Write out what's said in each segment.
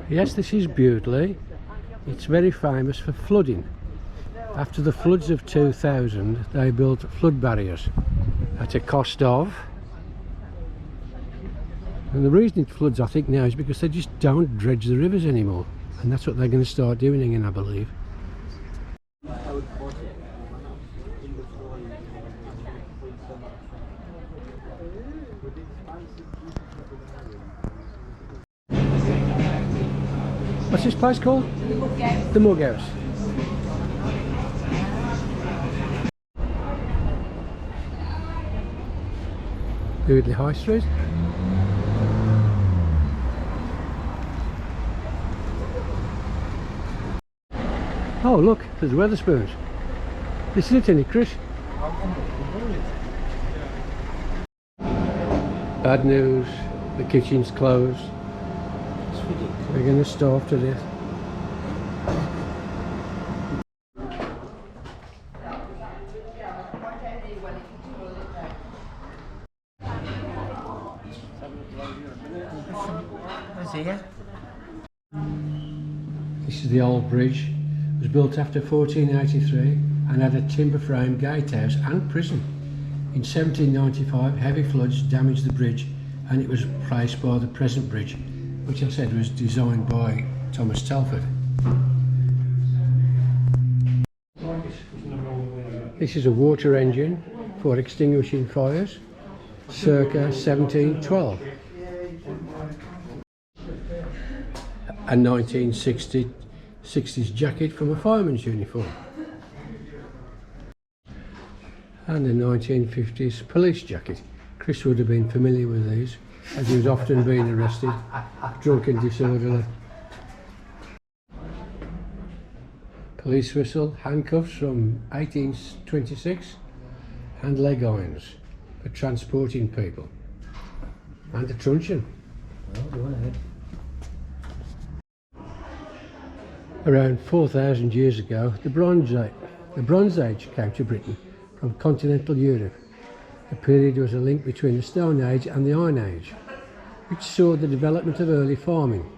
Yes, this is Bewdley. It's very famous for flooding. After the floods of 2000, they built flood barriers at a cost of... And the reason it floods, I think, now is because they just don't dredge the rivers anymore. And that's what they're going to start doing again, I believe. What's this place called? The Mug House. The Mug House. Bewdley High Street. Oh look, there's Wetherspoons. This is it, isn't it, Chris? Bad news, the kitchen's closed. We're going to starve to death. This is the old bridge. It was built after 1483 and had a timber frame gatehouse and prison. In 1795 heavy floods damaged the bridge and it was replaced by the present bridge, which I said was designed by Thomas Telford. This is a water engine for extinguishing fires, circa 1712. A 1960s jacket from a fireman's uniform. And a 1950s police jacket. Chris would have been familiar with these, as he was often being arrested, drunk and disorderly. Police whistle, handcuffs from 1826, and leg irons for transporting people. And a truncheon. Well, go ahead. Around 4,000 years ago, the Bronze Age came to Britain from continental Europe. The period was a link between the Stone Age and the Iron Age, which saw the development of early farming.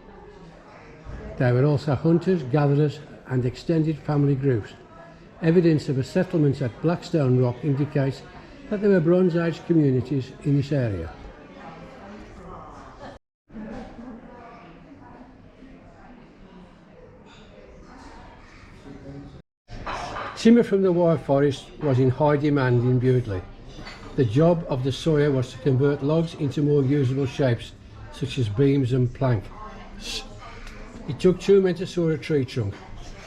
They were also hunters, gatherers and extended family groups. Evidence of a settlement at Blackstone Rock indicates that there were Bronze Age communities in this area. Timber from the wire forest was in high demand in Bewdley. The job of the sawyer was to convert logs into more usable shapes, such as beams and planks. It took 2 men to saw a tree trunk.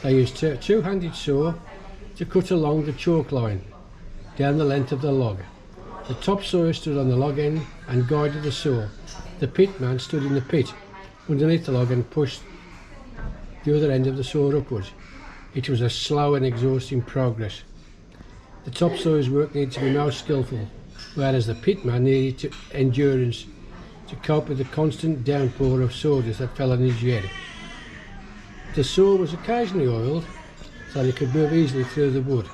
They used a two-handed saw to cut along the chalk line down the length of the log. The top sawyer stood on the log end and guided the saw. The pit man stood in the pit underneath the log and pushed the other end of the saw upwards. It was a slow and exhausting progress. The top sawyer's work needed to be most skillful, whereas the pitman needed endurance to cope with the constant downpour of sawdust that fell on his head. The saw was occasionally oiled so they could move easily through the wood.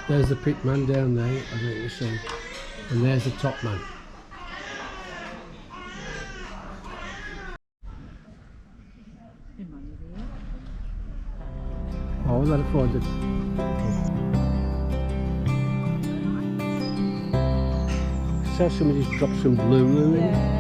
There's the pitman down there, I don't know what you see, and there's the top man. Oh, that'll find it. So somebody's dropped some blue in.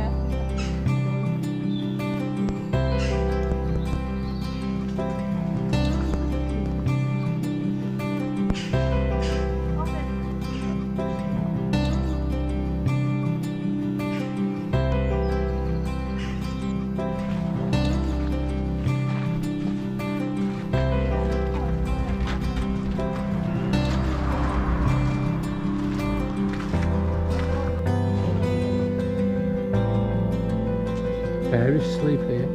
Very sleep here.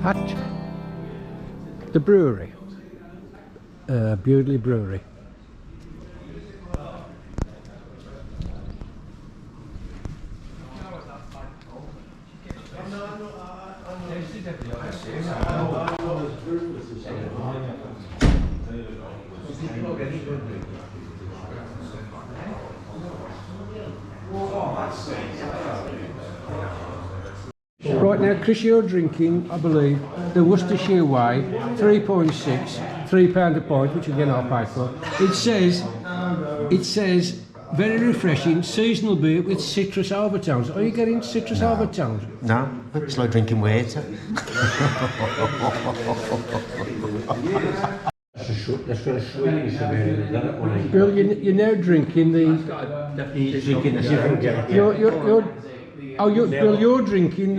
at the brewery, Bewdley Brewery. Right now, Chris, you're drinking, I believe, the Worcestershire Way, 3.6, £3 a pint, which again I'll pay for. It says, very refreshing, seasonal beer with citrus overtones. Are you getting citrus overtones? No, it's like drinking water. Bill, you're now drinking the... Bill, you're drinking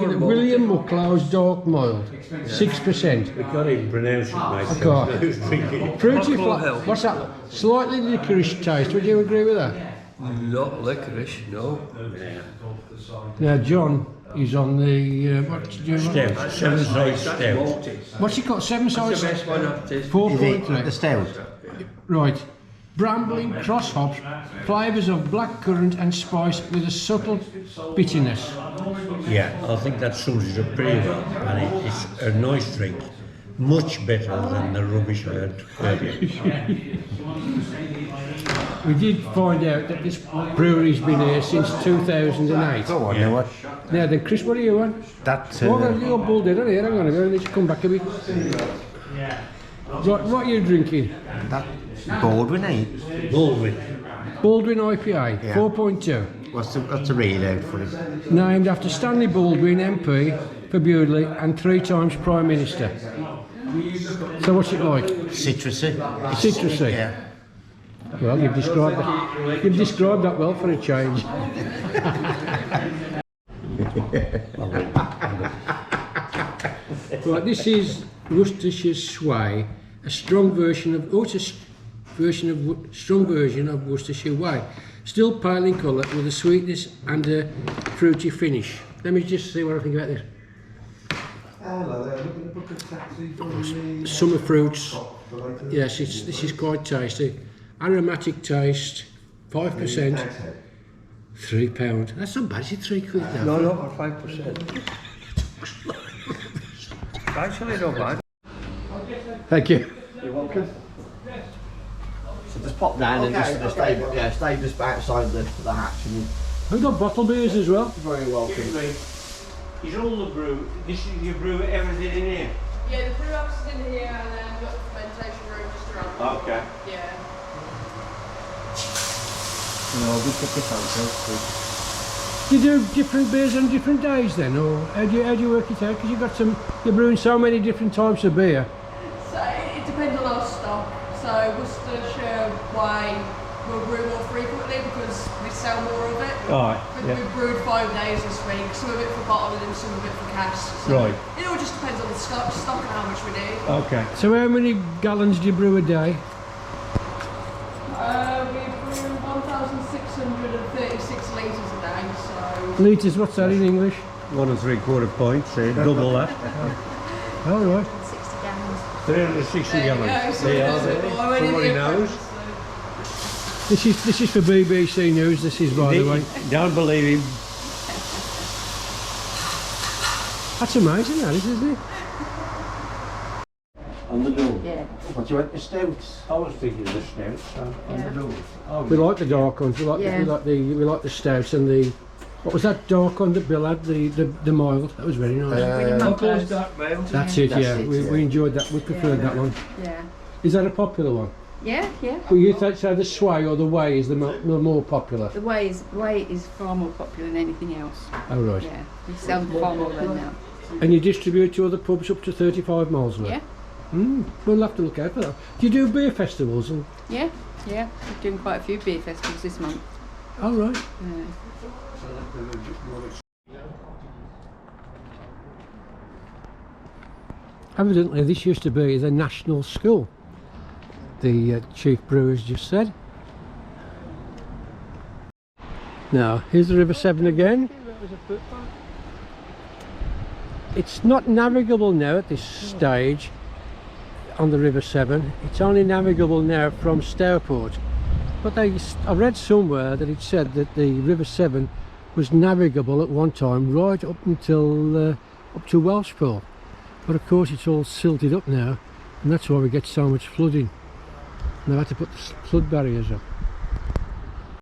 the William Mucklow's Dark Mild, 6%. We can't even pronounce it, mate. I can't. Fruity flavor. What's that? Slightly licorice taste. Would you agree with that? Not licorice, no. Now, John is on the Stout, 7 size stout. What's it called? 7 size. The best one up to 4.3. The stout. Right. Brambling cross hops, flavours of black currant and spice with a subtle bitterness. Yeah, I think that sums it up pretty well, and it's a nice drink. Much better than the rubbish I had earlier. We did find out that this brewery's been here since 2008. Go on, Yeah. now what? Now then, Chris, what are you on? That, You're bulled in here, hang on a minute, let's come back a bit. Right, what are you drinking? that Baldwin, eh? Baldwin. IPA, Yeah. 4.2. What's the real out for it? Named after Stanley Baldwin, MP for Bewdley and 3 times Prime Minister. So what's it like? Citrusy. Citrusy? Yeah. Well, you've described that well for a change. Right, this is Worcestershire Sway, a strong version of Worcestershire Way. Still pale in colour with a sweetness and a fruity finish. Let me just see what I think about this. Hello there, looking to book a taxi from the... Summer fruits. Yes, this is quite tasty. Aromatic taste, 5%, £3. That's not bad, is it £3 now? No, no, 5%. Actually, not bad. Thank you. You're welcome. So just pop down and just stay just outside the hatch and We've got bottle beers as well. you're very welcome. Is all the brew, this is your brew, everything in here? Yeah, the brew house is in here and then you've got the fermentation room just around. Okay. Yeah. Do you do different beers on different days then, or how do you work it out? Because you're brewing so many different types of beer. So it depends on our stock. So Worcestershire Way we'll brew more frequently because we sell more of it. Alright, We've brewed 5 days this week, some of it for bottling and some of it for cask. So Right. it all just depends on the stock and how much we need. Okay. So how many gallons do you brew a day? We brew 1,636 litres a day, so... Litres, what's that in English? 1 3/4 pints, double that. All right. 360 There you gallons. go. They are So there. it's already Somebody different, knows. so- This is for BBC News, this is, by the way. Don't believe him. That's amazing, that is, isn't it? On the door. Yeah. What, you want the stouts? I was thinking of the stouts, so on the door. Oh, We like the dark ones, we like the stouts and the... What was that dark one that Bill had, the mild? That was very nice. Mucklow's. That's it, yeah. it, We enjoyed that, we preferred that one. Yeah. Is that a popular one? Yeah, yeah. Well, you say the Sway or the Way is the more popular? The way is far more popular than anything else. Oh, right. Yeah. We sell far more than now. And you distribute to other pubs up to 35 miles away? Yeah. We'll have to look out for that. Do you do beer festivals? And... Yeah, yeah. We're doing quite a few beer festivals this month. Oh, right. Yeah. Evidently, this used to be the national school, the chief brewers just said. Now, here's the River Severn again. It's not navigable now at this stage on the River Severn. It's only navigable now from Stourport. But I read somewhere that it said that the River Severn was navigable at one time right up until up to Welshpool. But of course it's all silted up now, and that's why we get so much flooding. And they've had to put the flood barriers up.